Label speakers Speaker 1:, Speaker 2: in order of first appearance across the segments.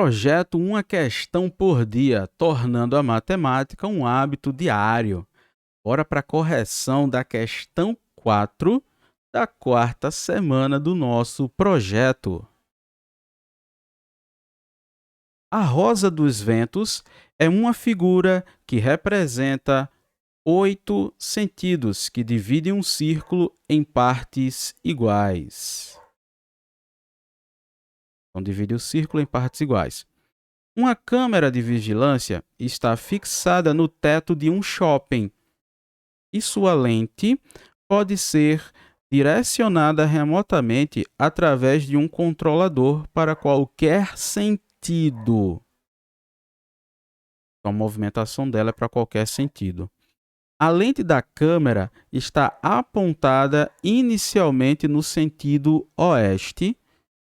Speaker 1: Projeto uma questão por dia, tornando a matemática um hábito diário. Bora para a correção da questão 4 da quarta semana do nosso projeto. A rosa dos ventos é uma figura que representa 8 sentidos que dividem um círculo em partes iguais. Então, divide o círculo em partes iguais. Uma câmera de vigilância está fixada no teto de um shopping e sua lente pode ser direcionada remotamente através de um controlador para qualquer sentido. Então, a movimentação dela é para qualquer sentido. A lente da câmera está apontada inicialmente no sentido oeste.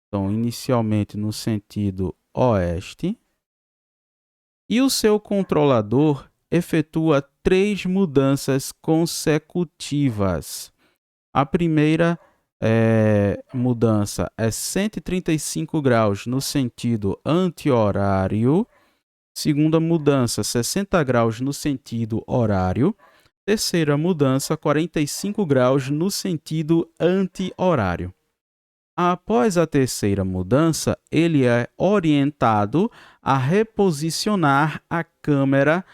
Speaker 1: Então, inicialmente no sentido oeste. E o seu controlador efetua 3 mudanças consecutivas. A primeira mudança é 135 graus no sentido anti-horário. Segunda mudança, 60 graus no sentido horário. Terceira mudança, 45 graus no sentido anti-horário. Após a terceira mudança, ele é orientado a reposicionar a câmera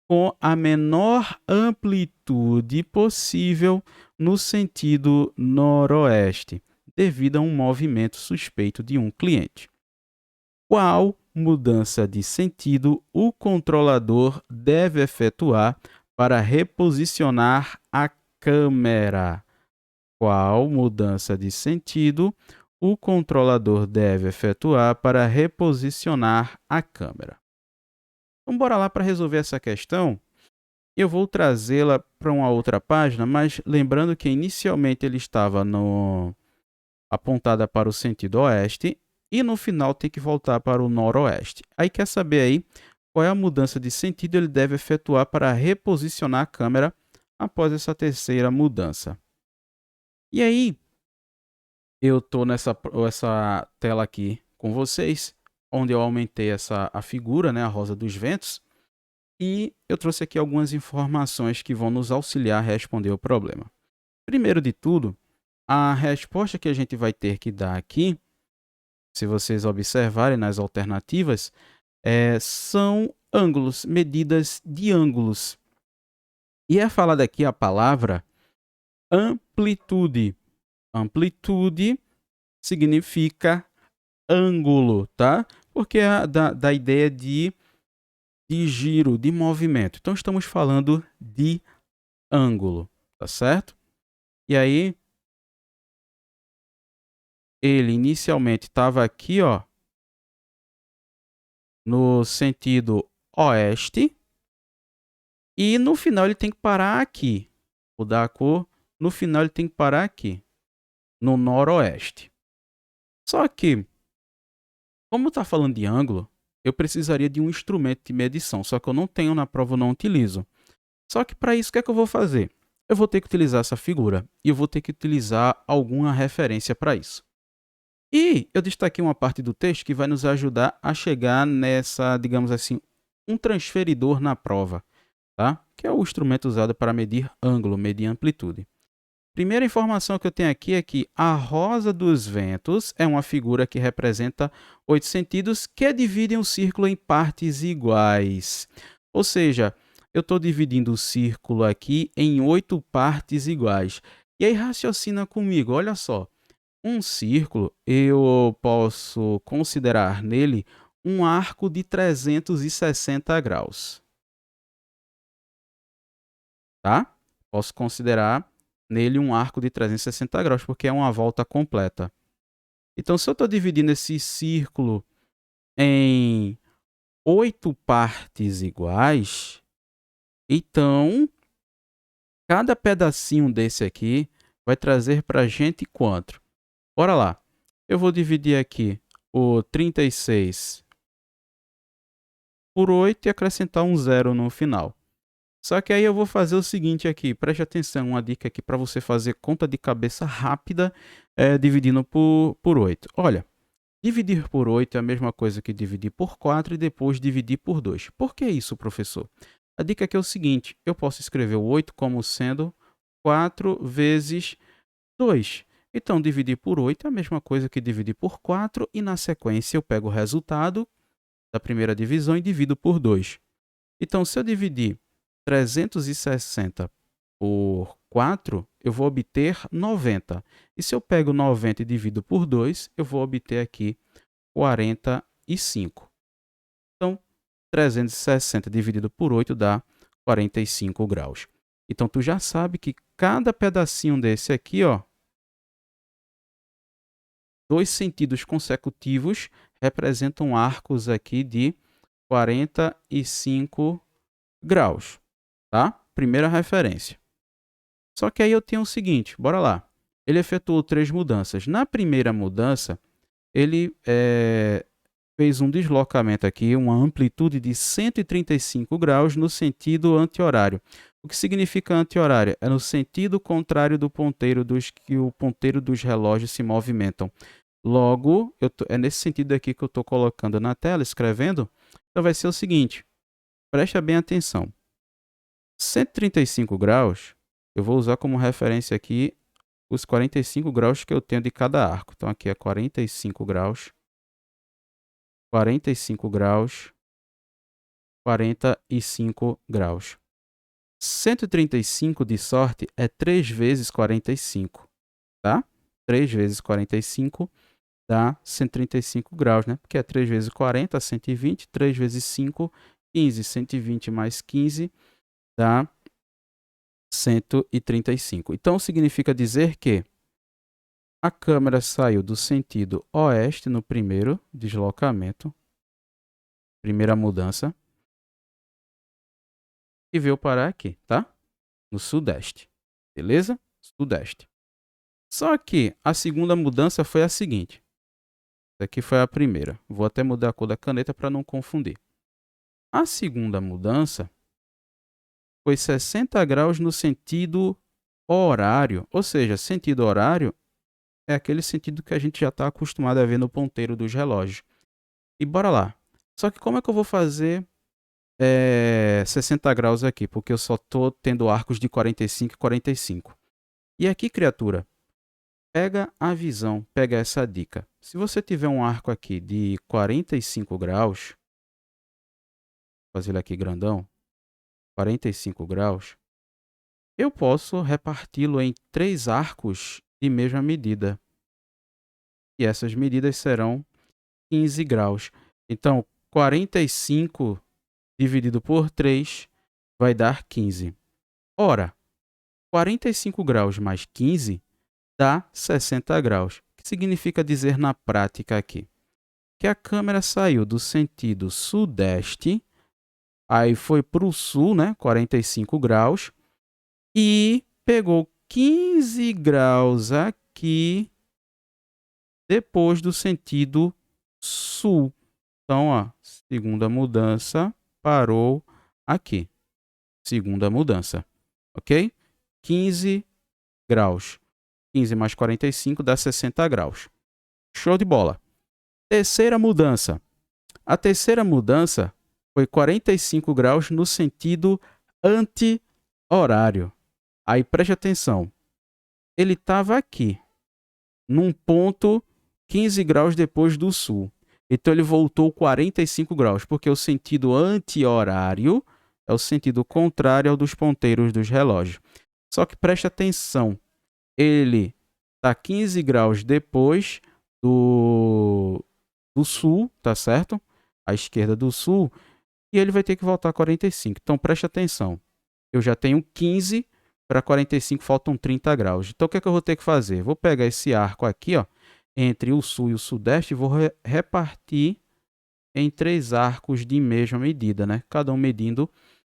Speaker 1: com a menor amplitude possível no sentido noroeste, devido a um movimento suspeito de um cliente. Qual mudança de sentido o controlador deve efetuar para reposicionar a câmera? Qual mudança de sentido o controlador deve efetuar para reposicionar a câmera? Então, bora lá para resolver essa questão. Eu vou trazê-la para uma outra página, mas lembrando que inicialmente ele estava apontada para o sentido oeste e no final tem que voltar para o noroeste. Aí quer saber aí qual é a mudança de sentido ele deve efetuar para reposicionar a câmera após essa terceira mudança. E aí, eu estou nessa tela aqui com vocês, onde eu aumentei a figura, né, a rosa dos ventos, e eu trouxe aqui algumas informações que vão nos auxiliar a responder o problema. Primeiro de tudo, a resposta que a gente vai ter que dar aqui, se vocês observarem nas alternativas, são ângulos, medidas de ângulos. E é falada aqui a palavra amplitude. Amplitude significa ângulo, tá? Porque é da ideia de giro, de movimento. Então, estamos falando de ângulo, tá certo? E aí, ele inicialmente estava aqui, ó, no sentido oeste. E no final ele tem que parar aqui. Mudar a cor. No final ele tem que parar aqui, no noroeste. Só que, como está falando de ângulo, eu precisaria de um instrumento de medição, só que eu não tenho na prova, eu não utilizo. Só que para isso, o que é que eu vou fazer? Eu vou ter que utilizar essa figura e eu vou ter que utilizar alguma referência para isso. E eu destaquei uma parte do texto que vai nos ajudar a chegar nessa, digamos assim, um transferidor na prova, tá? Que é o instrumento usado para medir ângulo, medir amplitude. Primeira informação que eu tenho aqui é que a rosa dos ventos é uma figura que representa 8 sentidos que dividem o círculo em partes iguais. Ou seja, eu estou dividindo o círculo aqui em 8 partes iguais. E aí raciocina comigo, olha só. Um círculo, eu posso considerar nele um arco de 360 graus. Tá? Posso considerar nele um arco de 360 graus, porque é uma volta completa. Então, se eu estou dividindo esse círculo em 8 partes iguais, então, cada pedacinho desse aqui vai trazer para a gente quanto? Bora lá. Eu vou dividir aqui o 36 por 8 e acrescentar um zero no final. Só que aí eu vou fazer o seguinte aqui, preste atenção, uma dica aqui para você fazer conta de cabeça rápida, dividindo por 8. Olha, Dividir por 8 é a mesma coisa que dividir por 4 e depois dividir por 2. Por que isso, professor? A dica aqui é o seguinte, eu posso escrever o 8 como sendo 4 vezes 2. Então, dividir por 8 é a mesma coisa que dividir por 4 e, na sequência, eu pego o resultado da primeira divisão e divido por 2. Então, se eu dividir 360 por 4, eu vou obter 90. E se eu pego 90 e divido por 2, eu vou obter aqui 45. Então, 360 dividido por 8 dá 45 graus. Então, tu já sabe que cada pedacinho desse aqui, ó, 2 sentidos consecutivos representam arcos aqui de 45 graus, tá? Primeira referência. Só que aí eu tenho o seguinte, bora lá. Ele efetuou 3 mudanças. Na primeira mudança, ele fez um deslocamento aqui, uma amplitude de 135 graus no sentido anti-horário. O que significa anti-horário? É no sentido contrário do ponteiro que o ponteiro dos relógios se movimentam. Logo, é nesse sentido aqui que eu estou colocando na tela, escrevendo. Então, vai ser o seguinte, preste bem atenção. 135 graus, eu vou usar como referência aqui os 45 graus que eu tenho de cada arco. Então, aqui é 45 graus, 45 graus, 45 graus. 135 de sorte é 3 vezes 45, tá? 3 vezes 45 dá 135 graus, né? Porque é 3 vezes 40, 120, 3 vezes 5, 15, 120 mais 15 dá 135. Então, significa dizer que a câmera saiu do sentido oeste no primeiro deslocamento, primeira mudança, e veio parar aqui, tá? No sudeste, beleza? Sudeste. Só que a segunda mudança foi a seguinte. Essa aqui foi a primeira. Vou até mudar a cor da caneta para não confundir. A segunda mudança foi 60 graus no sentido horário. Ou seja, sentido horário é aquele sentido que a gente já está acostumado a ver no ponteiro dos relógios. E bora lá. Só que como é que eu vou fazer 60 graus aqui? Porque eu só estou tendo arcos de 45 e 45. E aqui, criatura, pega a visão, pega essa dica. Se você tiver um arco aqui de 45 graus, vou fazer ele aqui grandão, 45 graus, eu posso reparti-lo em 3 arcos de mesma medida. E essas medidas serão 15 graus. Então, 45 dividido por 3 vai dar 15. Ora, 45 graus mais 15 dá 60 graus. O que significa dizer na prática aqui? Que a câmera saiu do sentido sudeste, aí foi para o sul, né, 45 graus, e pegou 15 graus aqui depois do sentido sul. Então, ó, segunda mudança parou aqui. Segunda mudança, ok? 15 graus. 15 mais 45 dá 60 graus. Show de bola. Terceira mudança. A terceira mudança foi 45 graus no sentido anti-horário. Aí preste atenção. Ele estava aqui, num ponto 15 graus depois do sul. Então ele voltou 45 graus, porque o sentido anti-horário é o sentido contrário ao dos ponteiros dos relógios. Só que preste atenção. Ele está 15 graus depois do sul, tá certo? À esquerda do sul, e ele vai ter que voltar a 45. Então, preste atenção. Eu já tenho 15, para 45 faltam 30 graus. Então, o que é que eu vou ter que fazer? Vou pegar esse arco aqui, ó, entre o sul e o sudeste, e vou repartir em 3 arcos de mesma medida, né? Cada um medindo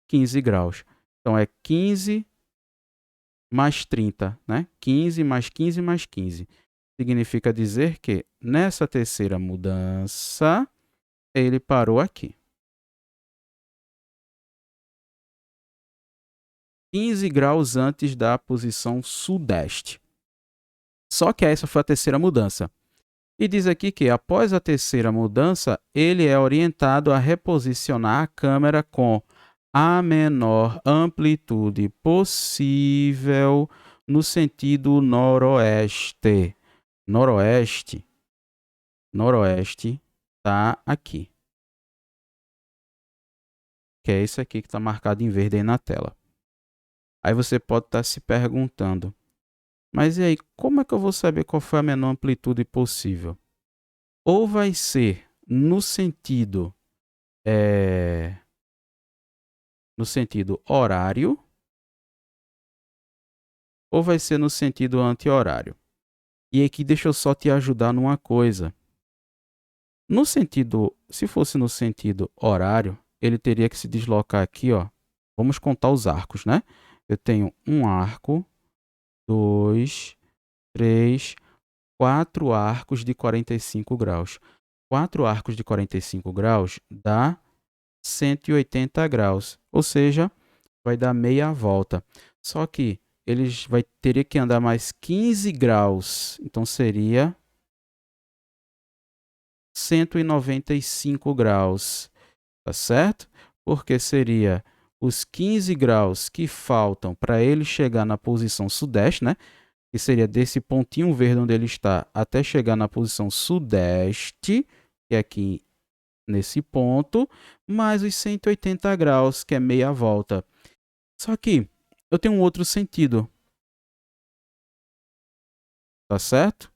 Speaker 1: 15 graus. Então, é 15 mais 30, né? 15 mais 15 mais 15. Significa dizer que nessa terceira mudança, ele parou aqui. 15 graus antes da posição sudeste. Só que essa foi a terceira mudança. E diz aqui que, após a terceira mudança, ele é orientado a reposicionar a câmera com a menor amplitude possível no sentido noroeste. Noroeste, noroeste, está aqui. Que é esse aqui que está marcado em verde aí na tela. Aí você pode estar se perguntando, mas e aí, como é que eu vou saber qual foi a menor amplitude possível? Ou vai ser no sentido horário, ou vai ser no sentido anti-horário. E aqui deixa eu só te ajudar numa coisa. No sentido, se fosse no sentido horário, ele teria que se deslocar aqui, ó. Vamos contar os arcos, né? Eu tenho um arco, 2, 3, 4 arcos de 45 graus. 4 arcos de 45 graus dá 180 graus, ou seja, vai dar meia volta. Só que teria que andar mais 15 graus, então seria 195 graus, tá certo? Porque seria os 15 graus que faltam para ele chegar na posição sudeste, né? Que seria desse pontinho verde onde ele está até chegar na posição sudeste, que é aqui nesse ponto, mais os 180 graus, que é meia volta. Só que eu tenho um outro sentido, tá certo?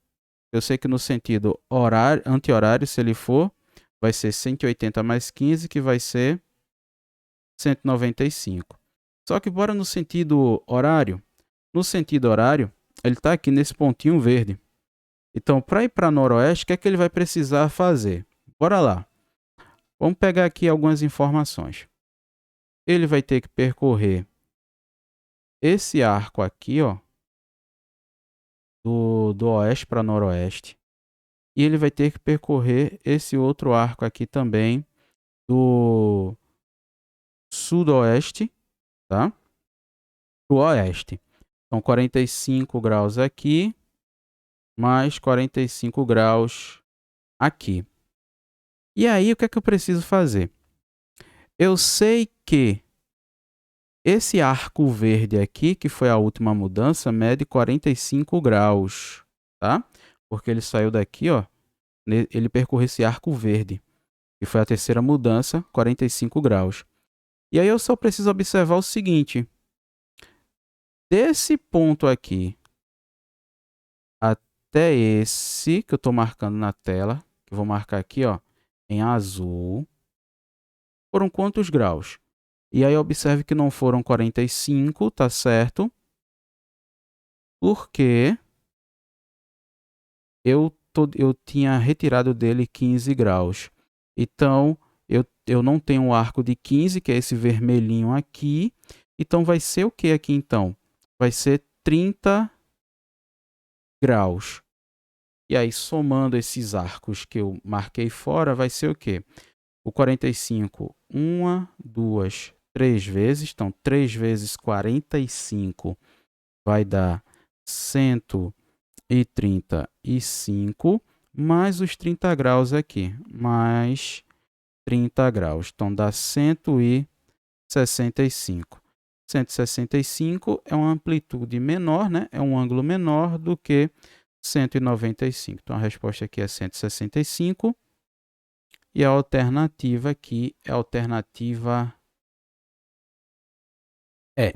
Speaker 1: Eu sei que no sentido horário, anti-horário, se ele for, vai ser 180 mais 15, que vai ser 195. Só que bora no sentido horário. No sentido horário, ele está aqui nesse pontinho verde. Então, para ir para noroeste, o que é que ele vai precisar fazer? Bora lá. Vamos pegar aqui algumas informações. Ele vai ter que percorrer esse arco aqui, ó, do oeste para noroeste. E ele vai ter que percorrer esse outro arco aqui também, do sudoeste, tá? Para o oeste. Então, 45 graus aqui, mais 45 graus aqui. E aí, o que é que eu preciso fazer? Eu sei que esse arco verde aqui, que foi a última mudança, mede 45 graus, tá? Porque ele saiu daqui, ó, ele percorreu esse arco verde, que foi a terceira mudança, 45 graus. E aí eu só preciso observar o seguinte, desse ponto aqui até esse que eu estou marcando na tela, que eu vou marcar aqui, ó, em azul, foram quantos graus? E aí observe que não foram 45, tá certo? Porque eu tinha retirado dele 15 graus. Então, eu não tenho um arco de 15, que é esse vermelhinho aqui. Então, vai ser o que aqui, então? Vai ser 30 graus. E aí, somando esses arcos que eu marquei fora, vai ser o quê? O 45, 1, 2, 3 vezes. Então, 3 vezes 45 vai dar 135, mais os 30 graus aqui, mais 30 graus. Então, dá 165. 165 é uma amplitude menor, né? É um ângulo menor do que 195. Então, a resposta aqui é 165. E a alternativa aqui é a alternativa E.